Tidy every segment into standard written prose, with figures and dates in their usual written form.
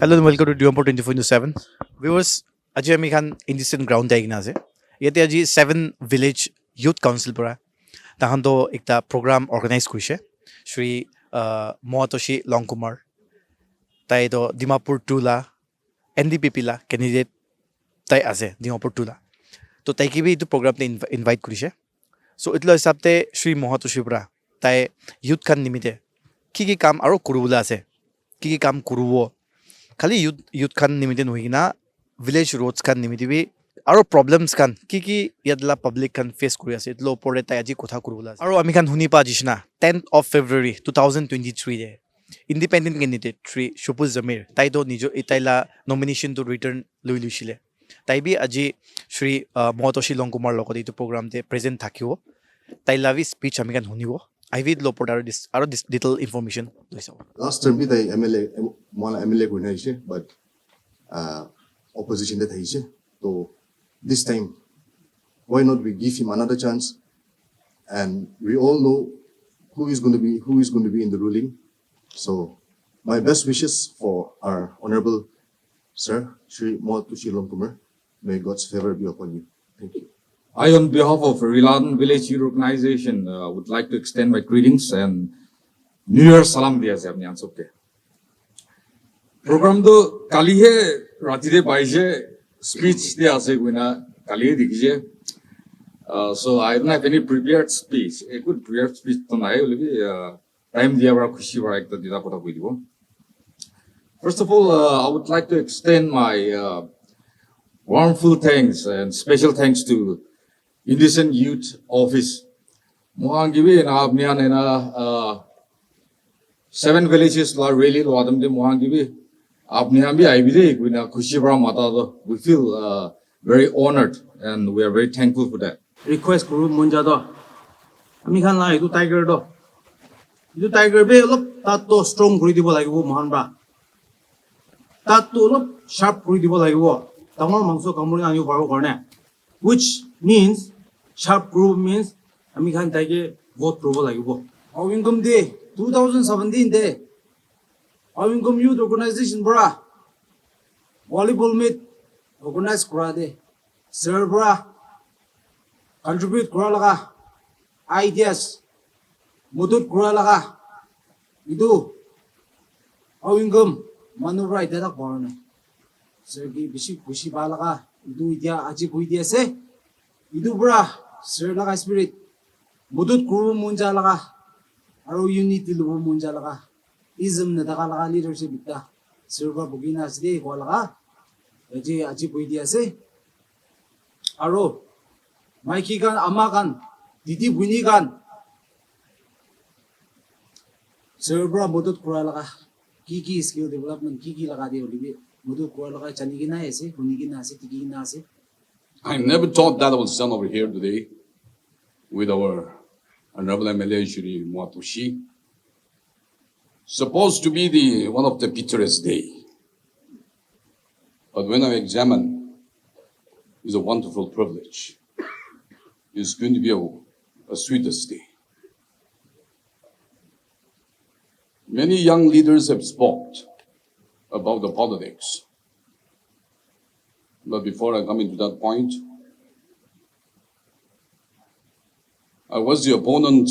Hello and welcome to Duampo 24/7. Viewers, আজি আমি খান ইণ্ডিচিয়েণ্ট ground যাই কিনে আছে ইয়াতে আজি 7 ভিলেজ ইউথ কাউন্সিল পৰা তাহাঁতো একটা প্ৰগ্ৰাম অৰ্গেনাইজ কৰিছে শ্ৰী Moatoshi Longkumer তাই তো ডিমাপুৰ টুলা NDPP লা কেণ্ডিডেট তাই আছে ডিমাপুৰ টুলা তো তাইকে বি এইটো প্ৰগ্ৰামতে ইনভাইট কৰিছে চ' এইটো হিচাপতে শ্ৰী Moatoshi পৰা তাই ইউথ খান নিমিতে কি কাম আৰু কৰিবলৈ আছে কি কাম কৰিব খালি youth খান নিমিতে নহয় কিনা ভিলেজ ৰোডছ খান নিমিতে বি আৰু প্ৰব্লেমছ খান কি ইয়াতলা পাব্লিক খান ফেচ কৰি আছে এইটো ওপৰতে তাই আজি কথা কৰিবলৈ আছে আৰু আমি খান শুনি পা যিছনা 10th of February 2023 the independent candidate Shri Supul জমিৰ তাইতো নিজৰ তাইলা নমিনেশ্যনটো ৰিটাৰ্ণ লৈ লৈছিলে তাই বি আজি শ্ৰী Moatoshi Longkumer লগত এইটো প্ৰগ্ৰামতে প্ৰেজেণ্ট থাকিব তাই লাভি স্পীচ আমি খান শুনিব I will report our little information. Last term, we MLA, MLA but opposition that he So this time, why not we give him another chance? And we all know who is going to be in the ruling. So my best wishes for our honorable sir, Shri Moatoshi Longkumer. May God's favor be upon you. Thank you. I, on behalf of Rilan Village Youth Organization, would like to extend my greetings and New Year salam diya se apni ansopke. Program to kali he rati de baije speech diya ase guina kali dikije. So I don't have any prepared speech. A good prepared speech to nahi holebi time diya bara khushi bara ekta dida kotha koi dibo. First of all, I would like to extend my warmful thanks and special thanks to Indonesian Youth Office. Mohangibi na apnian na 7 villages la really lo adam de mohangibi apnian bi aibide guina khushi bara mata do we feel very honored and we are very thankful for that. Request group munja do ami khan la itu tiger be olop tat to strong kori dibo lagibo mohan ba tat to olop sharp kori dibo lagibo tamar mangso kamuri anibo paro karone which means sharp group means ami khan taike vote probo lagibo awingum de 2017 de awingum youth organization bra volleyball meet organize kora de sir bra contribute kora laga ideas mudut kora laga idu awingum manubra ida korone sir gi bishi kushi ba laga idu idia aji koi dia se idu bra sir laga spirit mudut kuru munja laga aro unity lubu munja laga ism na daga laga leadership ita sir ba bugina asde ko laga aji koi dia se aro maiki kan ama kan didi buni kan sir bra mudut kura laga ki skill development ki laga de olibi mudut kura laga chani gina ase huni gina ase tiki gina ase. I never thought that I would stand over here today with our honorable MLA Shri Moatoshi. Supposed to be one of the bitterest day. But when I examine, it's a wonderful privilege. It's going to be a sweetest day. Many young leaders have spoken about the politics. But before I come into that point, I was the opponent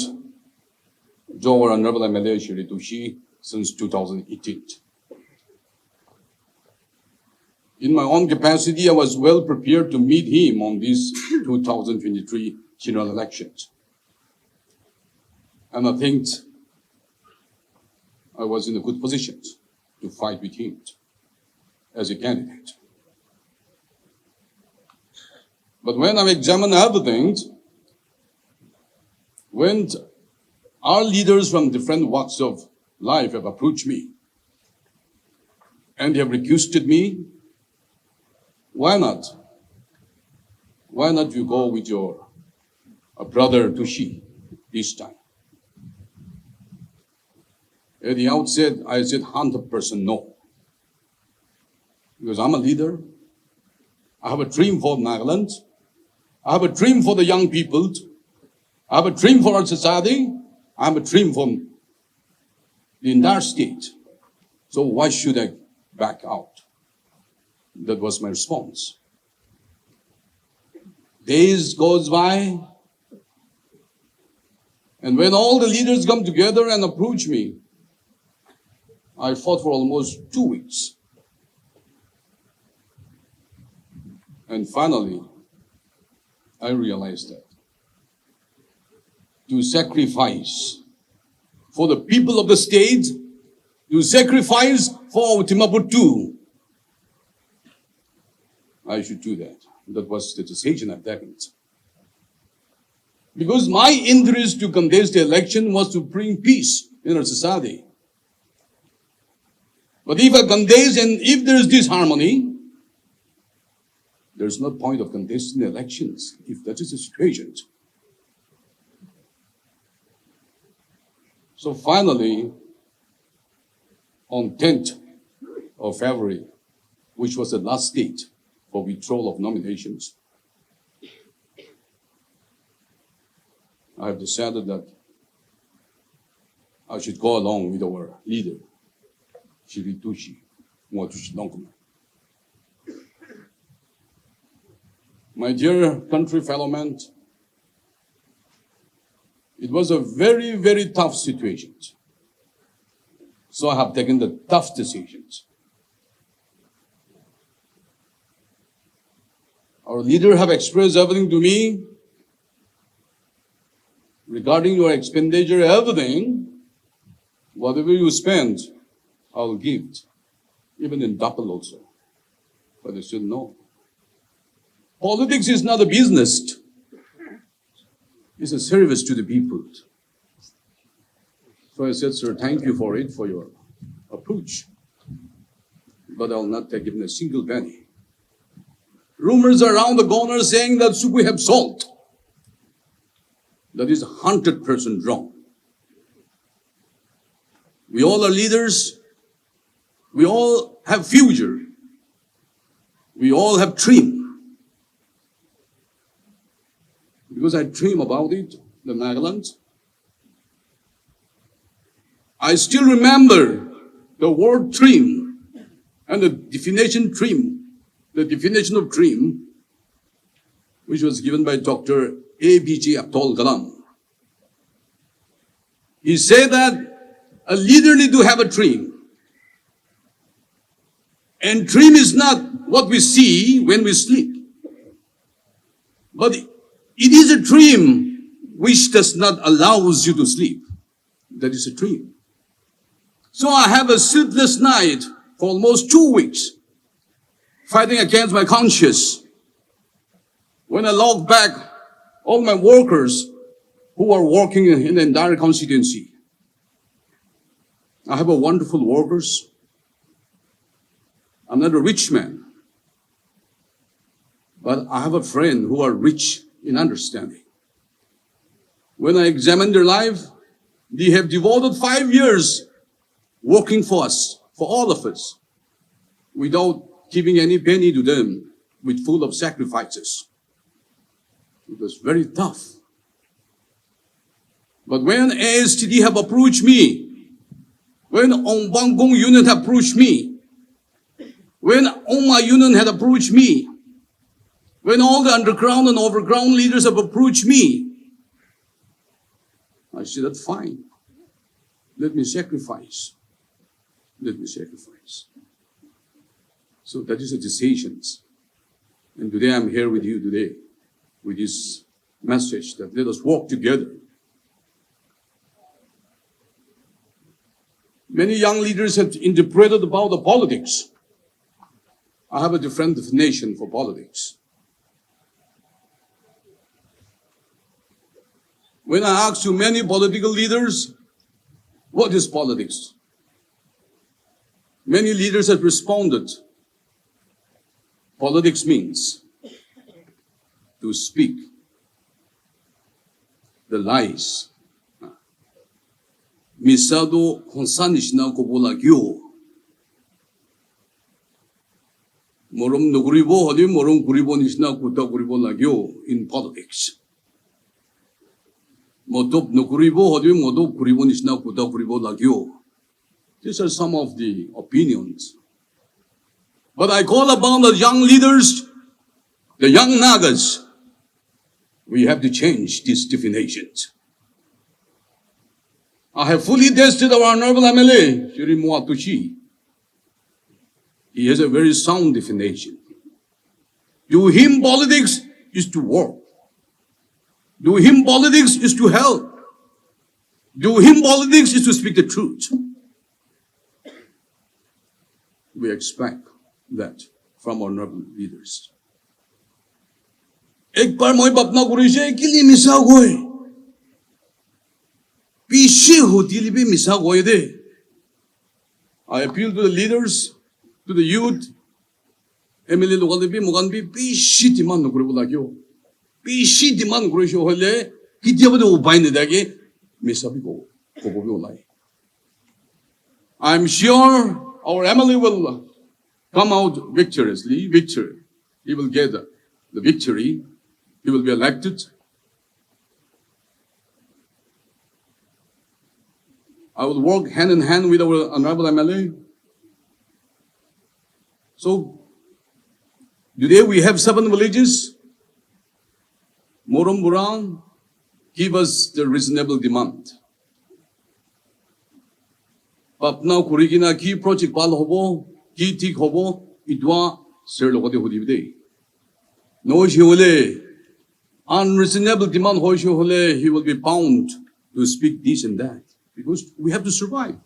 to our honorable MLA Shri Tushi since 2018. In my own capacity, I was well prepared to meet him on these 2023 general elections. And I think I was in a good position to fight with him as a candidate. But when I examine everything, when our leaders from different walks of life have approached me and have requested me, why not? Why not you go with your brother Tushi this time? At the outset, I said 100% no. Because I'm a leader. I have a dream for Nagaland. I have a dream for the young people. I have a dream for our society. I have a dream for the entire state. So why should I back out. That was my response. Days goes by, and when all the leaders come together and approach me, I fought for almost 2 weeks. And finally, I realized that to sacrifice for the people of the state, to sacrifice for Timapur too, I should do that. That was the decision at that point. Because my interest to contest the election was to bring peace in our society. But if I contest and if there is disharmony, there's no point of contesting the elections if that is the situation. So finally, on 10th of February, which was the last date for withdrawal of nominations, I have decided that I should go along with our leader, Moatoshi Longkumer. My dear country fellow men, it was a very, very tough situation. So I have taken the tough decisions. Our leader have expressed everything to me regarding your expenditure, everything. Whatever you spend, I'll give it, even in double also. But I said no. Politics is not a business. It's a service to the people. So I said, sir, thank you for it, for your approach. But I'll not take even a single penny. Rumors around the corner saying that should we have salt? That is 100% wrong. We all are leaders. We all have future. We all have dream. Because I dream about it, the Nagaland. I still remember the word dream and the definition of dream, which was given by Dr. A.B.J. Abdul Kalam. He said that a leader needs to have a dream. And dream is not what we see when we sleep. But it is a dream which does not allow you to sleep. That is a dream. So I have a sleepless night for almost 2 weeks, fighting against my conscience. When I look back, all my workers who are working in the entire constituency, I have a wonderful workers. I'm not a rich man, but I have a friend who are rich in understanding. When I examine their life, they have devoted 5 years working for us, for all of us, without giving any penny to them, with full of sacrifices. It was very tough. But when ASTD have approached me, when Ong Bangkong Union have approached me, when Oma Union had approached me, when all the underground and overground leaders have approached me, I said, that's fine. Let me sacrifice. Let me sacrifice. So that is the decisions. And today I'm here with you today with this message that let us work together. Many young leaders have interpreted about the politics. I have a different definition for politics. When I ask to many political leaders, what is politics? Many leaders have responded, politics means to speak the lies. Misado konsanish na kopolagyo. Morom nugribo hodi morom kuribo nishna kuta kuribo lagyo in politics. Modop nugribo hodi modop kuribo nishna kuta kuribo lagyo. These are some of the opinions But I call upon the young leaders, the young Nagas. We have to change these definitions. I have fully tested our honorable MLA, Shri Moatoshi. He has a very sound definition. To him, politics is to work. To him, politics is to help. To him, politics is to speak the truth. We expect that from our honorable leaders. एक बार मैं अपना गुरुजी के लिए मिसा गोए पीछे होती लिए भी मिसा गोए दे I appeal to the leaders, to the youth, MLA लोगों ने भी मुगान भी पीछे डिमांड करे बोला क्यों पीछे डिमांड करे शो होले कितने बड़े उपाय नहीं देंगे मिसा भी को भी बोला है I'm sure our MLA will come out victoriously, victory. He will get the victory. He will be elected. I will work hand in hand with our honorable MLA. So, today we have 7 villages. Moram Buran, give us the reasonable demand. Papna Kurigina ki project pal hobo, ki tik hobo, idwa sir lokote hodibide. No hole, unreasonable demand hole, he will be bound to speak this and that. Because we have to survive.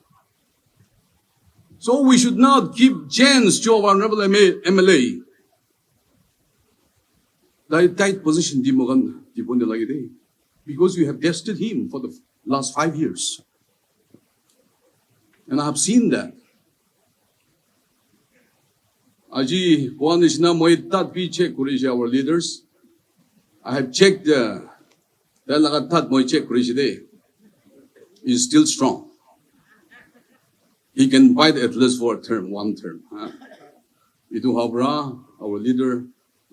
So we should not give chance to our honorable MLA. That tight position because we have tested him for the last 5 years. And I have seen that. Aji, one is now my tat be check our leaders. I have checked the tat my check day. Is still strong. He can fight at least for a term, 1 term. Itu Habra, our leader,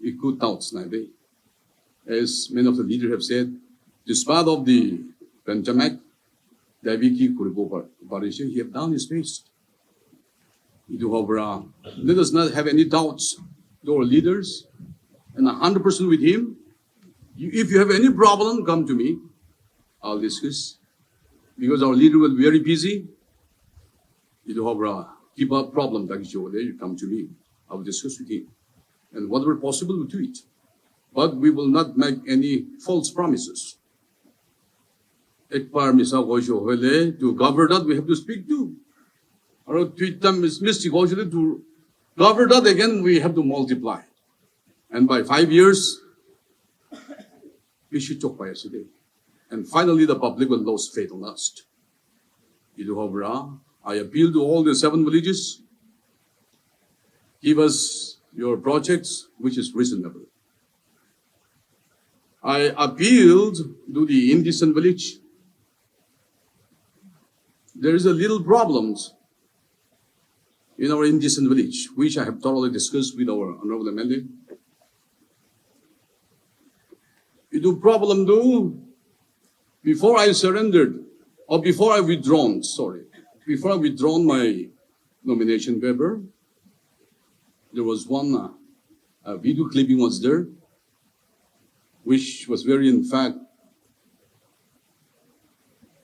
he could doubts day. As many of the leaders have said, despite of the pandemic, Daviki Kuribo Barisha, he have done his best. Itu Habra, let us not have any doubts to our leaders, and 100% with him. If you have any problem, come to me. I'll discuss. Because our leader will be very busy. You have keep a problem, you come to me. I will discuss with him. And whatever possible, we'll do it. But we will not make any false promises. Ekpar misa to govern that, we have to speak to. Or to govern that again, we have to multiply. And by 5 years, we should talk by yesterday. And finally, the public will lose faith on us. I appeal to all the 7 villages. Give us your projects, which is reasonable. I appealed to the indecent village. There is a little problems in our indecent village, which I have thoroughly discussed with our honorable MLA. Itu problem do. Before I surrendered, or before I withdrawn my nomination paper, there was one video clipping was there, which was very, in fact,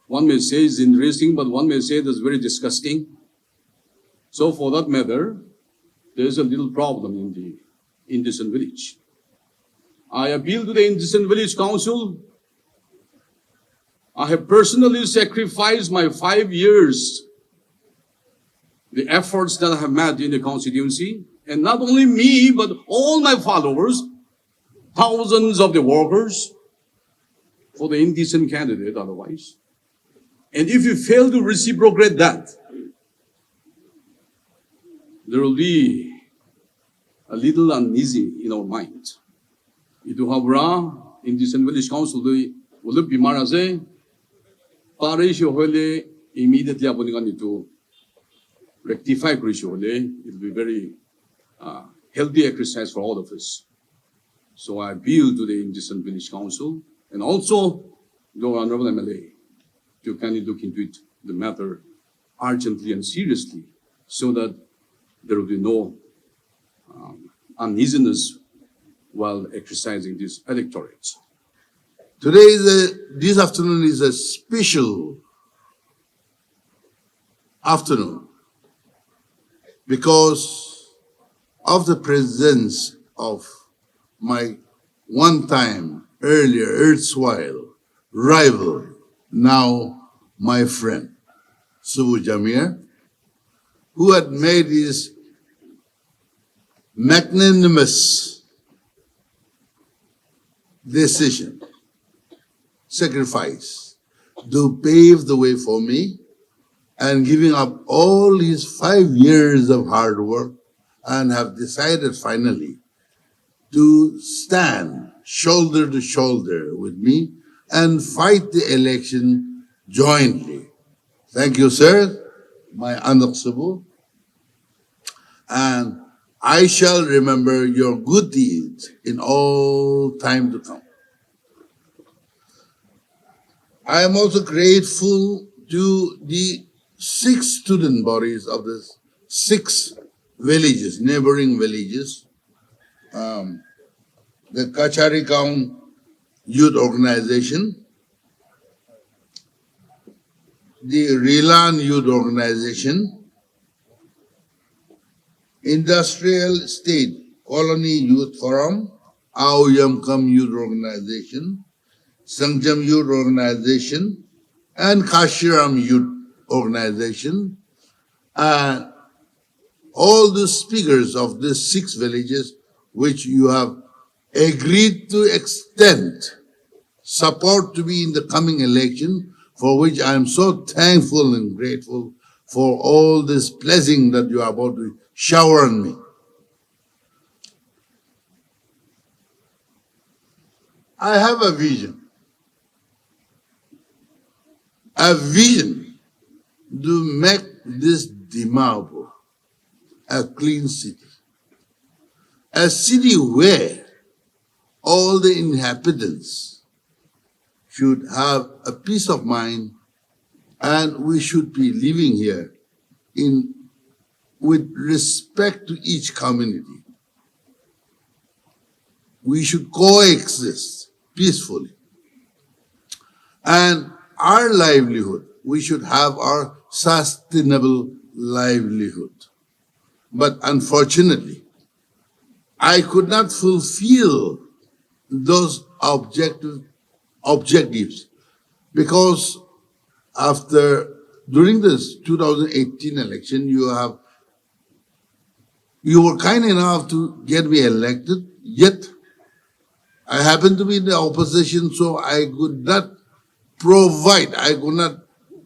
one may say is interesting, but one may say that's very disgusting. So for that matter, there is a little problem in the indecent village. I appeal to the indecent village council. I have personally sacrificed my 5 years, the efforts that I have made in the constituency, and not only me, but all my followers, thousands of the workers, for the indecent candidate otherwise. And if you fail to reciprocate that, there will be a little uneasy in our mind. Itu habra, indecent village council, will be maraze, immediately upon to rectify it will be very healthy exercise for all of us. So I appeal to the indecent village council and also the honorable MLA to kindly look into it, the matter urgently and seriously, so that there will be no uneasiness while exercising these electorates. This afternoon is a special afternoon because of the presence of my one-time, earlier, erstwhile rival, now my friend, Subu Jamir, who had made his magnanimous decision, sacrifice, to pave the way for me and giving up all his 5 years of hard work and have decided finally to stand shoulder to shoulder with me and fight the election jointly. Thank you, sir, my Anak Subu. And I shall remember your good deeds in all time to come. I am also grateful to the 6 student bodies of the 6 villages, neighboring villages, the Kacharikaung Youth Organization, the Rilan Youth Organization, Industrial State Colony Youth Forum, Aoyamkam Youth Organization, Sangjam Youth Organization, and Kashiram Youth Organization, and all the speakers of these 6 villages which you have agreed to extend support to me in the coming election, for which I am so thankful and grateful for all this blessing that you are about to shower on me. I have a vision to make this Dimapur a clean city, a city where all the inhabitants should have a peace of mind and we should be living here with respect to each community. We should coexist peacefully. And our livelihood, we should have our sustainable livelihood. But unfortunately, I could not fulfill those objectives because during this 2018 election, you were kind enough to get me elected, yet I happened to be in the opposition, so I could not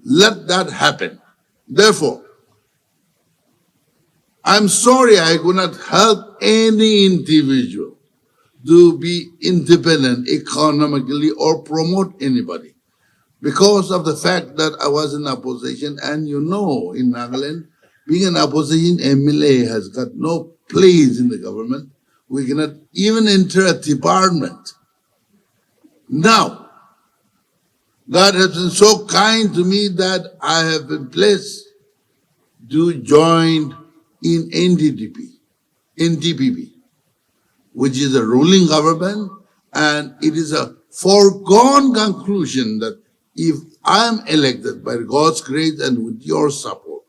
let that happen. Therefore, I'm sorry I could not help any individual to be independent economically or promote anybody because of the fact that I was in opposition. And you know, in Nagaland, being an opposition MLA has got no place in the government. We cannot even enter a department. Now, God has been so kind to me that I have been blessed to join in NDPP, which is a ruling government, and it is a foregone conclusion that if I am elected by God's grace and with your support,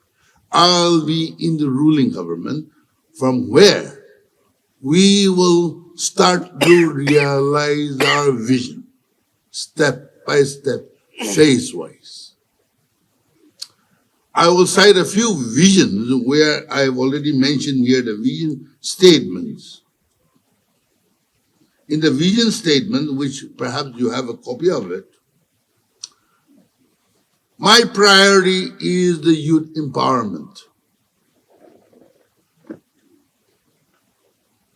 I'll be in the ruling government from where we will start to realize our vision, step by step, phase-wise. I will cite a few visions where I've already mentioned here the vision statements. In the vision statement, which perhaps you have a copy of it, my priority is the youth empowerment.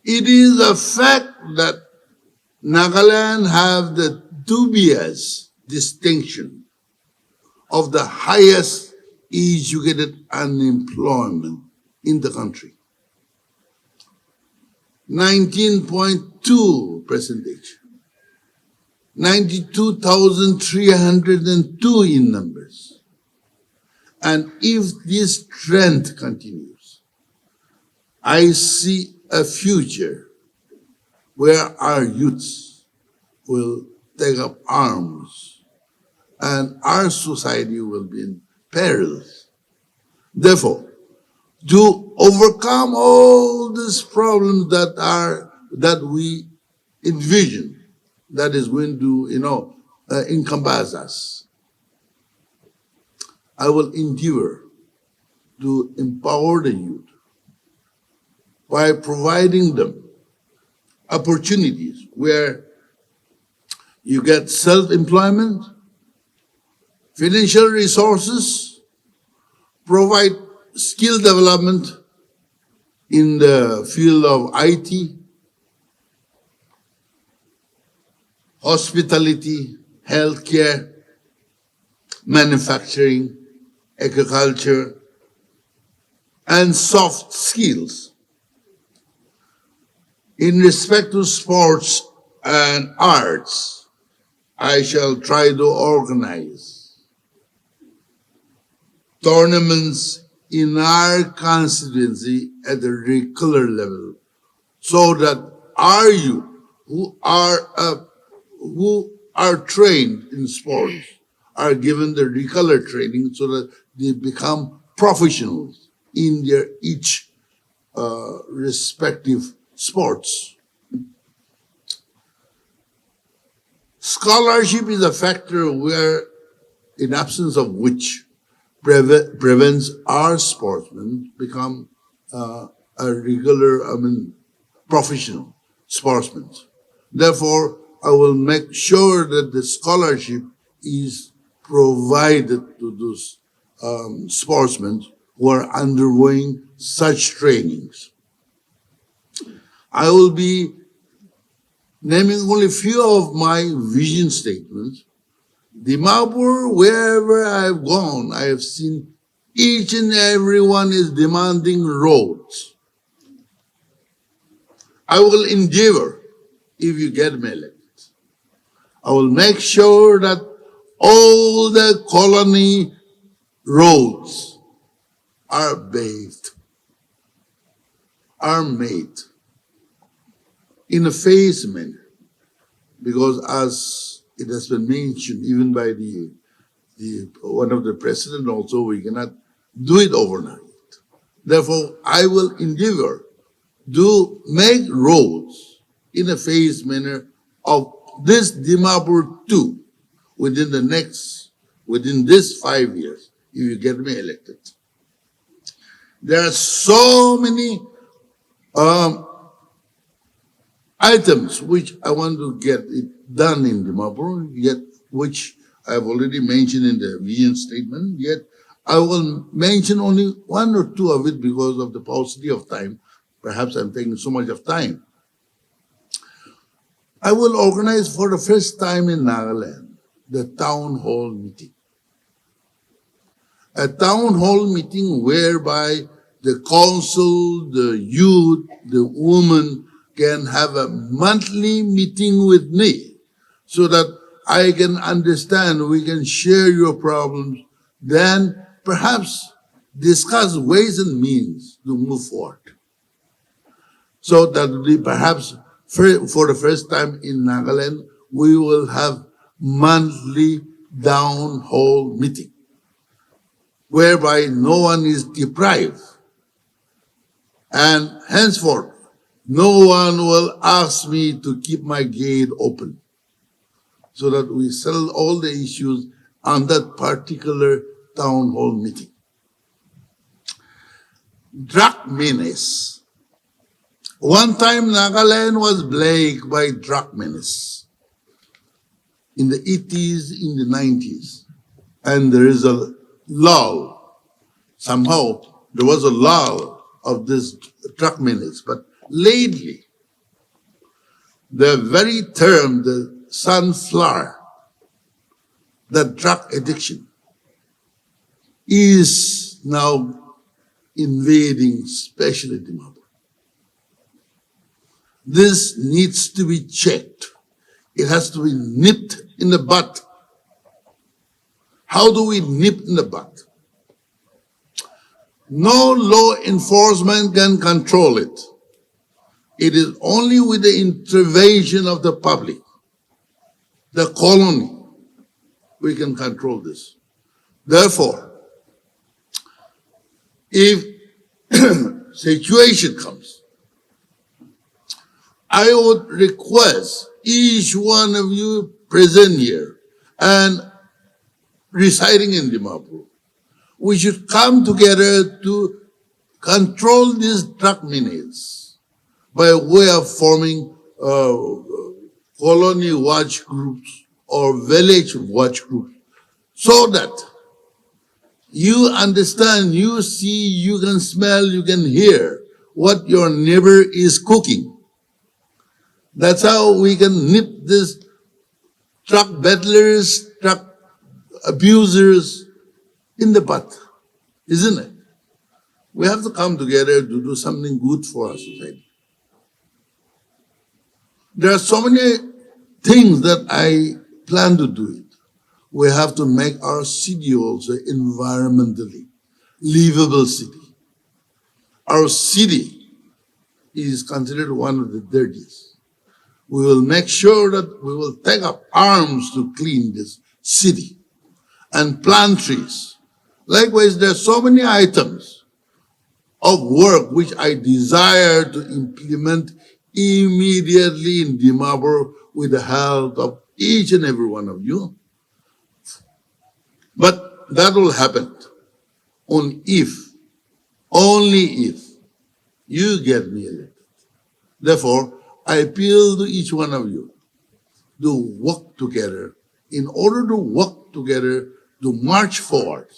It is a fact that Nagaland have the dubious distinction of the highest educated unemployment in the country. 19.2%, 92,302 in numbers. And if this trend continues, I see a future where our youths will take up arms and our society will be in peril. Therefore, to overcome all these problems that we envision, that is going to encompass us, I will endeavor to empower the youth by providing them opportunities where you get self-employment, financial resources, provide skill development in the field of IT, hospitality, healthcare, manufacturing, agriculture, and soft skills. In respect to sports and arts, I shall try to organize tournaments in our constituency at a regular level so that our youth who are trained in sports are given the regular training so that they become professionals in their each respective sports. Scholarship is a factor where, in absence of which, prevents our sportsmen become a regular, professional sportsmen. Therefore, I will make sure that the scholarship is provided to those sportsmen who are undergoing such trainings. I will be naming only a few of my vision statements. Dimapur, wherever I've gone, I have seen each and everyone is demanding roads. I will endeavor, if you get me elected, I will make sure that all the colony roads are paved, are made in a phased manner, because as it has been mentioned even by the one of the president also, we cannot do it overnight. Therefore, I will endeavor to make roads in a phased manner of this Dimapur too within this 5 years, if you get me elected. There are so many items which I want to get it done in Dimapur, yet which I've already mentioned in the vision statement, yet I will mention only one or two of it because of the paucity of time. Perhaps I'm taking so much of time. I will organize for the first time in Nagaland the town hall meeting. A town hall meeting whereby the council, the youth, the women can have a monthly meeting with me so that I can understand, we can share your problems, then perhaps discuss ways and means to move forward. So that we perhaps for the first time in Nagaland, we will have monthly town hall meeting whereby no one is deprived. And henceforth, no one will ask me to keep my gate open, so that we settle all the issues on that particular town hall meeting. Drug menace. One time Nagaland was plagued by drug menace in the 80s, in the 90s. And there is a lull. Somehow there was a lull of this drug menace. But lately, the very term, the sunflower, the drug addiction, is now invading, especially Dimapur. This needs to be checked. It has to be nipped in the bud. How do we nip in the bud? No law enforcement can control it. It is only with the intervention of the public, the colony, we can control this. Therefore, if situation comes, I would request each one of you present here and residing in Dimapur, we should come together to control these drug menace by way of forming colony watch groups or village watch groups, so that you understand, you see, you can smell, you can hear what your neighbor is cooking. That's how we can nip this drug battlers, drug abusers in the butt, isn't it? We have to come together to do something good for our society. There are so many things that I plan to do it. We have to make our city also environmentally livable city. Our city is considered one of the dirtiest. We will make sure that we will take up arms to clean this city and plant trees. Likewise, there are so many items of work which I desire to implement immediately in Dimapur with the help of each and every one of you. But that will happen only if you get me elected. Therefore, I appeal to each one of you to work together. In order to work together, to march forward,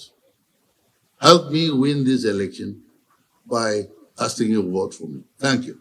help me win this election by casting your vote for me. Thank you.